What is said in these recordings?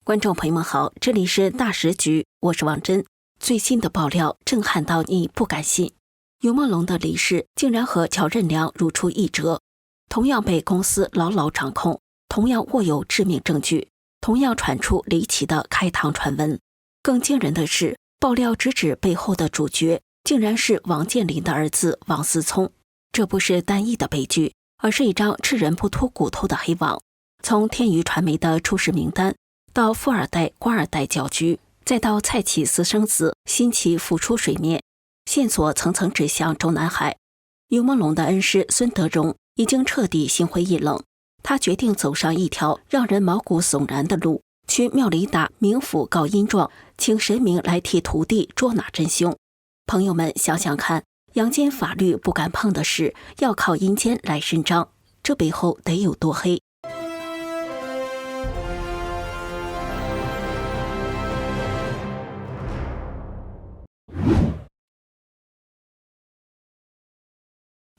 观众朋友们好，这里是大时局，我是王真。最新的爆料震撼到你不敢信，尤梦龙的离世竟然和乔任梁如出一辙，同样被公司牢牢掌控，同样握有致命证据，同样传出离奇的开膛传闻。更惊人的是，爆料直指背后的主角竟然是王健林的儿子王思聪。这不是单一的悲剧，而是一张吃人不吐骨头的黑网。从天娱传媒的出事名单，到富二代官二代搅局，再到蔡启私生子新奇浮出水面，线索层层指向中南海。尤梦龙的恩师孙德荣已经彻底心灰意冷，他决定走上一条让人毛骨悚然的路，去庙里打冥府告阴状，请神明来替徒弟捉拿真凶。朋友们想想看，阳间法律不敢碰的事，要靠阴间来伸张，这背后得有多黑？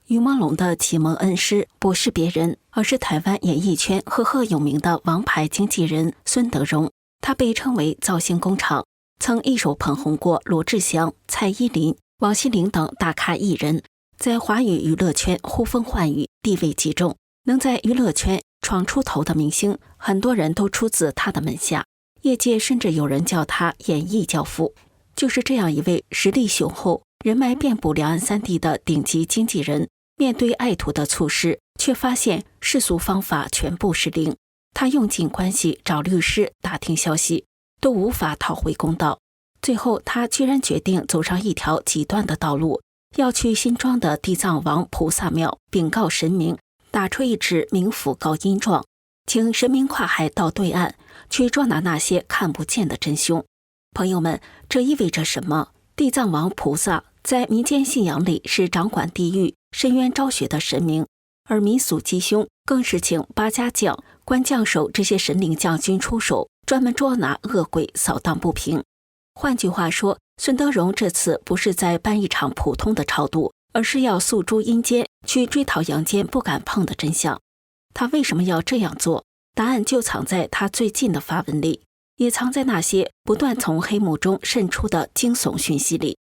尤梦龙的启蒙恩师不是别人，而是台湾演艺圈赫赫有名的王牌经纪人孙德荣。他被称为造星工厂，曾一手捧红过罗志祥、蔡依林、王心凌等大咖艺人，在华语娱乐圈呼风唤雨，地位极重。能在娱乐圈闯出头的明星，很多人都出自他的门下，业界甚至有人叫他演艺教父。就是这样一位实力雄厚、人脉遍布两岸三地的顶级经纪人，面对爱徒的猝逝，却发现世俗方法全部是零。他用尽关系找律师打听消息，都无法讨回公道。最后他居然决定走上一条极端的道路，要去新庄的地藏王菩萨庙禀告神明，打出一纸冥府告阴状，请神明跨海到对岸，去捉拿那些看不见的真凶。朋友们，这意味着什么？地藏王菩萨在民间信仰里是掌管地狱、深渊昭雪的神明，而民俗吉凶更是请八家将、关将手这些神灵将军出手，专门捉拿恶鬼，扫荡不平。换句话说，孙德荣这次不是在办一场普通的超度，而是要诉诸阴间，去追讨阳间不敢碰的真相。他为什么要这样做？答案就藏在他最近的发文里，也藏在那些不断从黑幕中渗出的惊悚讯息里。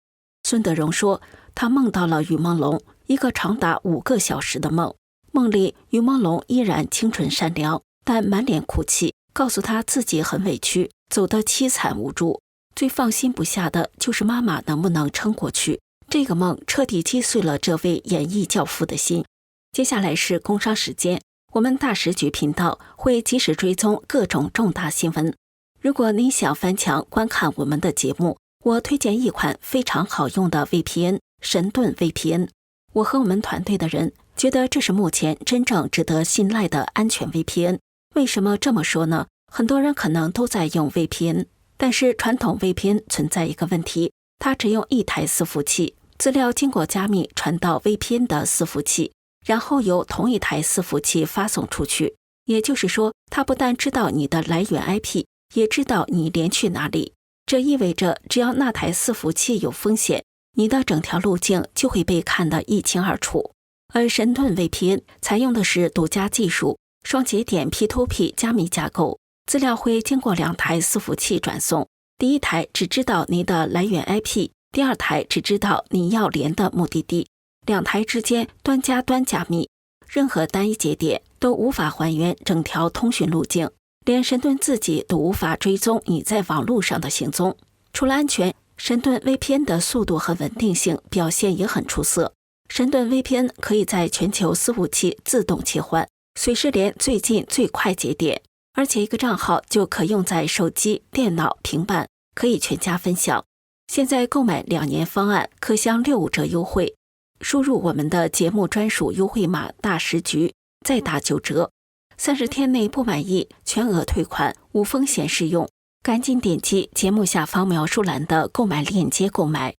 孙德荣说，他梦到了尤梦龙，一个长达5个小时的梦。梦里尤梦龙依然清纯善良，但满脸哭泣，告诉他自己很委屈，走得凄惨无助。最放心不下的就是妈妈能不能撑过去。这个梦彻底击碎了这位演艺教父的心。接下来是工商时间，我们大时局频道会及时追踪各种重大新闻。如果您想翻墙观看我们的节目，我推荐一款非常好用的 VPN， 神盾 VPN。我和我们团队的人觉得这是目前真正值得信赖的安全 VPN。为什么这么说呢？很多人可能都在用 VPN， 但是传统 VPN 存在一个问题，它只用一台伺服器，资料经过加密传到 VPN 的伺服器，然后由同一台伺服器发送出去。也就是说，它不但知道你的来源 IP， 也知道你连去哪里。这意味着只要那台伺服器有风险，你的整条路径就会被看得一清二楚。而神盾 VPN 采用的是独家技术，双节点 P2P 加密架构，资料会经过2台伺服器转送。第一台只知道你的来源 IP， 第二台只知道你要连的目的地。2台之间端加端加密，任何单一节点都无法还原整条通讯路径，连神盾自己都无法追踪你在网络上的行踪。除了安全，神盾 VPN 的速度和稳定性表现也很出色。神盾 VPN 可以在全球伺服器自动切换，随时连最近最快节点，而且一个账号就可用在手机、电脑、平板，可以全家分享。现在购买2年方案可享65折优惠，输入我们的节目专属优惠码大时局，再打9折。30天内不满意，全额退款，无风险适用。赶紧点击节目下方描述栏的购买链接购买。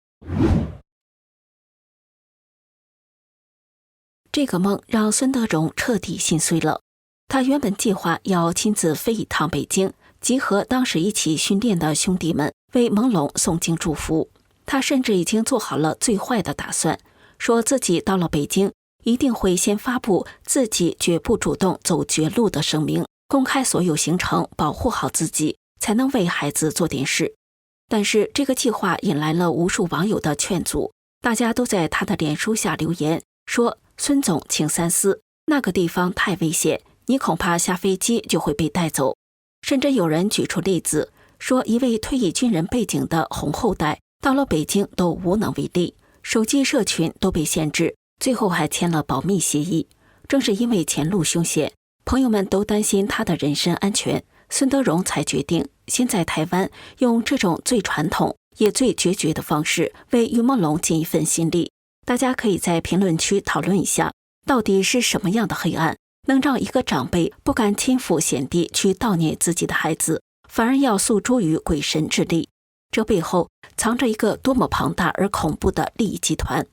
这个梦让孙德荣彻底心碎了。他原本计划要亲自飞一趟北京，集合当时一起训练的兄弟们，为朦胧诵经祝福。他甚至已经做好了最坏的打算，说自己到了北京，一定会先发布自己绝不主动走绝路的声明，公开所有行程，保护好自己，才能为孩子做点事。但是这个计划引来了无数网友的劝阻，大家都在他的脸书下留言说：“孙总，请三思，那个地方太危险，你恐怕下飞机就会被带走。”甚至有人举出例子，说一位退役军人背景的红后代到了北京都无能为力，手机社群都被限制，最后还签了保密协议。正是因为前路凶险，朋友们都担心他的人身安全，孙德荣才决定先在台湾用这种最传统也最决绝的方式为于梦龙尽一份心力。大家可以在评论区讨论一下，到底是什么样的黑暗，能让一个长辈不敢亲赴险地去悼念自己的孩子，反而要诉诸于鬼神之力？这背后藏着一个多么庞大而恐怖的利益集团。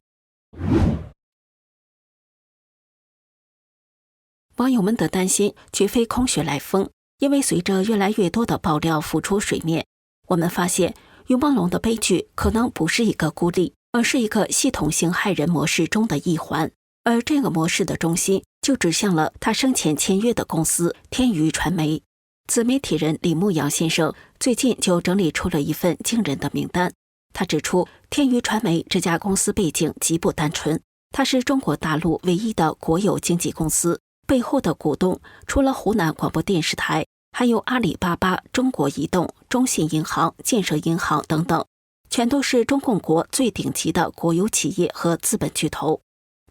网友们的担心绝非空穴来风，因为随着越来越多的爆料浮出水面，我们发现于梦龙的悲剧可能不是一个孤立，而是一个系统性害人模式中的一环。而这个模式的中心就指向了他生前签约的公司天娱传媒。自媒体人李牧阳先生最近就整理出了一份惊人的名单。他指出，天娱传媒这家公司背景极不单纯，它是中国大陆唯一的国有经纪公司，背后的股东除了湖南广播电视台，还有阿里巴巴、中国移动、中信银行、建设银行等等，全都是中共国最顶级的国有企业和资本巨头。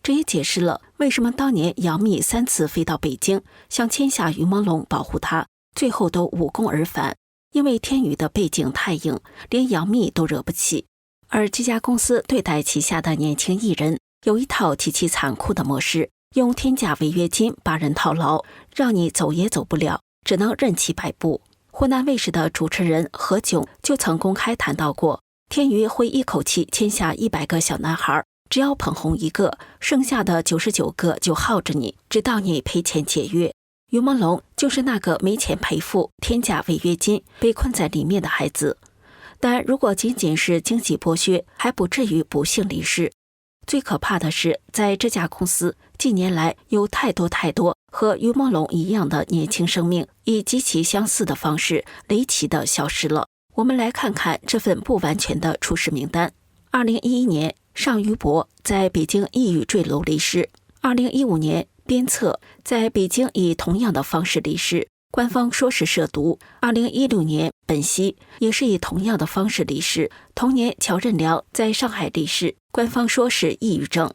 这也解释了为什么当年杨幂3次飞到北京，想签下于梦龙保护她，最后都无功而返。因为天娱的背景太硬，连杨幂都惹不起。而这家公司对待旗下的年轻艺人有一套极其残酷的模式，用天价违约金把人套牢，让你走也走不了，只能任其摆布。湖南卫视的主持人何炅就曾公开谈到过，天娱会一口气签下100个小男孩，只要捧红一个，剩下的99个就耗着你，直到你赔钱解约。于梦龙就是那个没钱赔付天价违约金，被困在里面的孩子。但如果仅仅是经济剥削，还不至于不幸离世。最可怕的是，在这家公司近年来有太多和于梦龙一样的年轻生命，以极其相似的方式离奇地消失了。我们来看看这份不完全的出事名单。2011年，尚于博在北京抑郁坠楼离世。2015年，鞭策在北京以同样的方式离世，官方说是涉毒。2016年，本溪也是以同样的方式离世。同年，乔任梁在上海离世，官方说是抑郁症。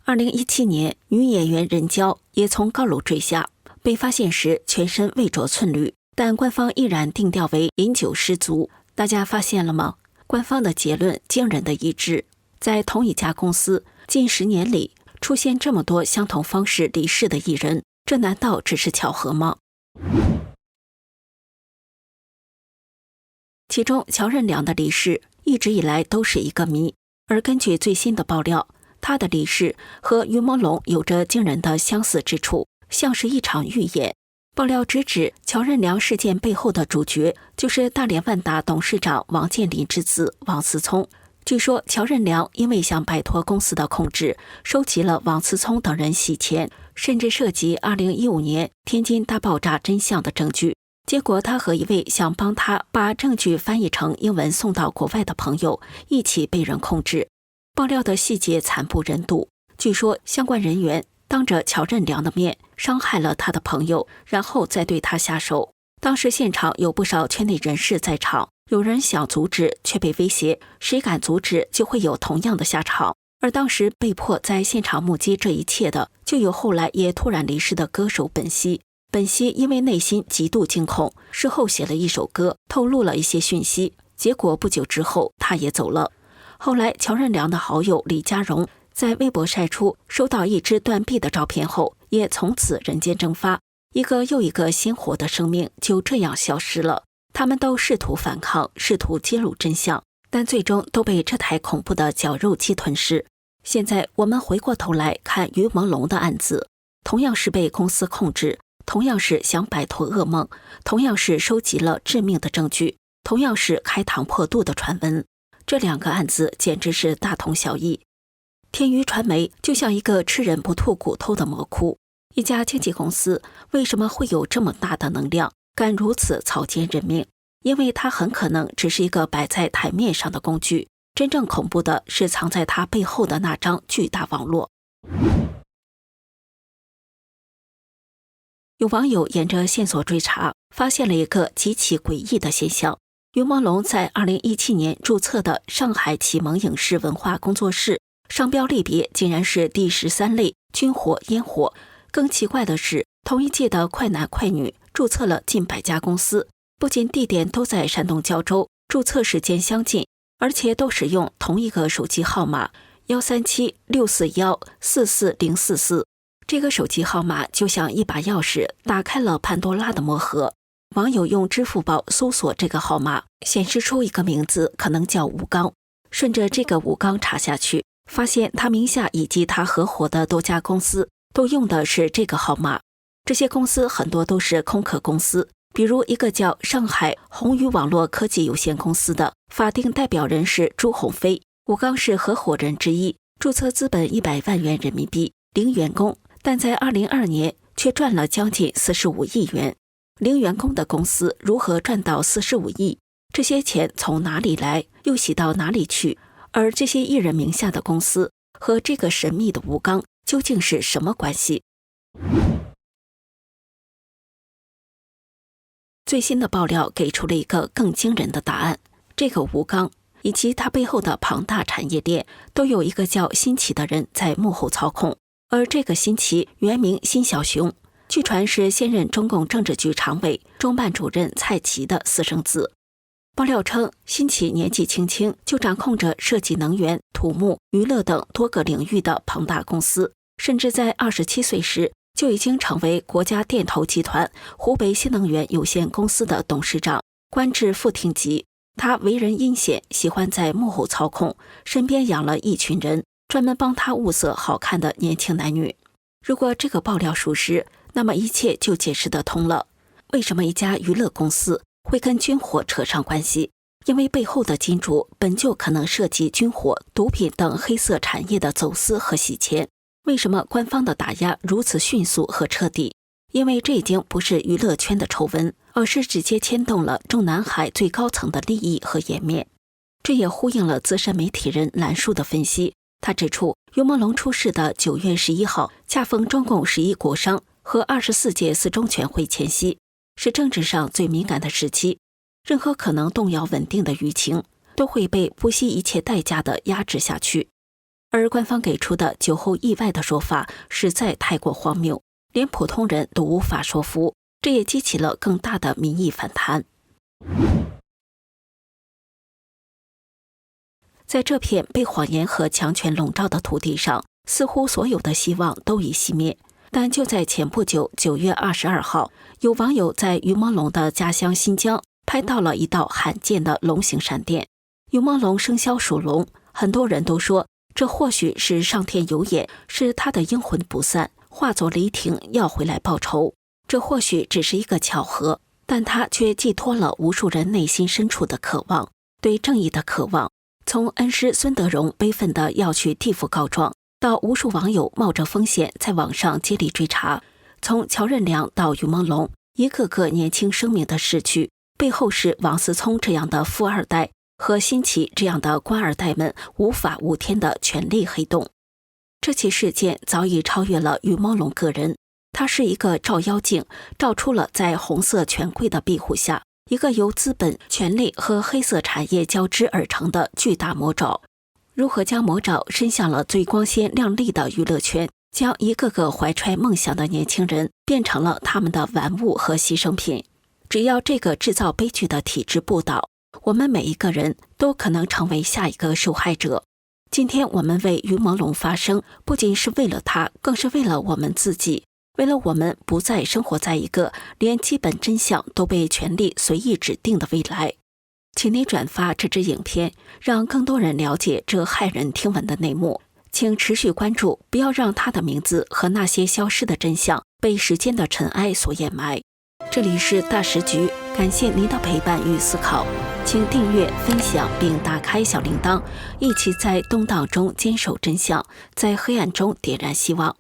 2017年，女演员任娇也从高楼坠下，被发现时全身未着寸缕，但官方依然定调为饮酒失足。大家发现了吗？官方的结论惊人的一致。在同一家公司，近10年里出现这么多相同方式离世的艺人，这难道只是巧合吗？其中乔任梁的离世一直以来都是一个谜，而根据最新的爆料，他的离世和于梦龙有着惊人的相似之处，像是一场预演。爆料直指乔任梁事件背后的主角就是大连万达董事长王健林之子王思聪。据说乔任梁因为想摆脱公司的控制，收集了王思聪等人洗钱，甚至涉及2015年天津大爆炸真相的证据。结果他和一位想帮他把证据翻译成英文送到国外的朋友一起被人控制。爆料的细节惨不忍睹，据说相关人员当着乔任梁的面伤害了他的朋友，然后再对他下手。当时现场有不少圈内人士在场，有人想阻止却被威胁，谁敢阻止就会有同样的下场。而当时被迫在现场目击这一切的，就有后来也突然离世的歌手本溪。本溪因为内心极度惊恐，事后写了一首歌，透露了一些讯息，结果不久之后他也走了。后来乔任梁的好友李佳蓉在微博晒出收到一只断臂的照片后，也从此人间蒸发，一个又一个鲜活的生命就这样消失了。他们都试图反抗，试图揭露真相，但最终都被这台恐怖的绞肉机吞噬。现在我们回过头来看于朦胧的案子，同样是被公司控制，同样是想摆脱噩梦，同样是收集了致命的证据，同样是开膛破肚的传闻。这两个案子简直是大同小异。天娱传媒就像一个吃人不吐骨头的魔窟，一家经纪公司为什么会有这么大的能量，敢如此草菅人命？因为它很可能只是一个摆在台面上的工具，真正恐怖的是藏在它背后的那张巨大网络。有网友沿着线索追查，发现了一个极其诡异的现象。于朦胧在2017年注册的上海启蒙影视文化工作室，商标类别竟然是第13类军火烟火。更奇怪的是，同一届的快男快女注册了近100家公司，不仅地点都在山东胶州，注册时间相近，而且都使用同一个手机号码13764144044。这个手机号码就像一把钥匙，打开了潘多拉的魔盒。网友用支付宝搜索这个号码，显示出一个名字，可能叫吴刚。顺着这个吴刚查下去，发现他名下以及他合伙的多家公司都用的是这个号码。这些公司很多都是空壳公司，比如一个叫上海宏宇网络科技有限公司的法定代表人是朱鸿飞，吴刚是合伙人之一，注册资本100万元人民币，零员工，但在2022年却赚了将近45亿元。零员工的公司如何赚到45亿？这些钱从哪里来，又洗到哪里去？而这些艺人名下的公司和这个神秘的吴刚究竟是什么关系？最新的爆料给出了一个更惊人的答案。这个吴刚以及他背后的庞大产业链都有一个叫辛奇的人在幕后操控，而这个辛奇原名辛小雄，据传是现任中共政治局常委、中办主任蔡奇的私生子。爆料称，辛奇年纪轻轻就掌控着涉及能源、土木、娱乐等多个领域的庞大公司，甚至在27岁时就已经成为国家电投集团湖北新能源有限公司的董事长，官至副厅级。他为人阴险，喜欢在幕后操控，身边养了一群人，专门帮他物色好看的年轻男女。如果这个爆料属实，那么一切就解释得通了。为什么一家娱乐公司会跟军火扯上关系？因为背后的金主本就可能涉及军火、毒品等黑色产业的走私和洗钱。为什么官方的打压如此迅速和彻底？因为这已经不是娱乐圈的丑闻，而是直接牵动了中南海最高层的利益和颜面。这也呼应了资深媒体人兰树的分析。他指出，于朦胧出事的9月11号，恰逢中共11国殇和24届四中全会前夕，是政治上最敏感的时期。任何可能动摇稳定的舆情，都会被不惜一切代价的压制下去。而官方给出的酒后意外的说法实在太过荒谬，连普通人都无法说服，这也激起了更大的民意反弹。在这片被谎言和强权笼罩的土地上，似乎所有的希望都已熄灭。但就在前不久9月22号，有网友在于朦胧的家乡新疆拍到了一道罕见的龙形闪电。于朦胧生肖属龙，很多人都说这或许是上天有眼，是他的阴魂不散，化作雷霆要回来报仇。这或许只是一个巧合，但它却寄托了无数人内心深处的渴望，对正义的渴望。从恩师孙德荣悲愤地要去地府告状，到无数网友冒着风险在网上接力追查，从乔任梁到于朦胧，一个个年轻生命的逝去，背后是王思聪这样的富二代和辛奇这样的官二代们无法无天的权力黑洞。这起事件早已超越了于朦胧个人，它是一个照妖镜，照出了在红色权贵的庇护下，一个由资本、权力和黑色产业交织而成的巨大魔爪。如何将魔爪伸向了最光鲜亮丽的娱乐圈，将一个个怀揣梦想的年轻人变成了他们的玩物和牺牲品。只要这个制造悲剧的体制不倒，我们每一个人都可能成为下一个受害者。今天我们为于朦胧发声，不仅是为了他，更是为了我们自己，为了我们不再生活在一个连基本真相都被权力随意指定的未来。请你转发这支影片，让更多人了解这骇人听闻的内幕。请持续关注，不要让他的名字和那些消失的真相被时间的尘埃所掩埋。这里是大时局，感谢您的陪伴与思考，请订阅、分享并打开小铃铛，一起在动荡中坚守真相，在黑暗中点燃希望。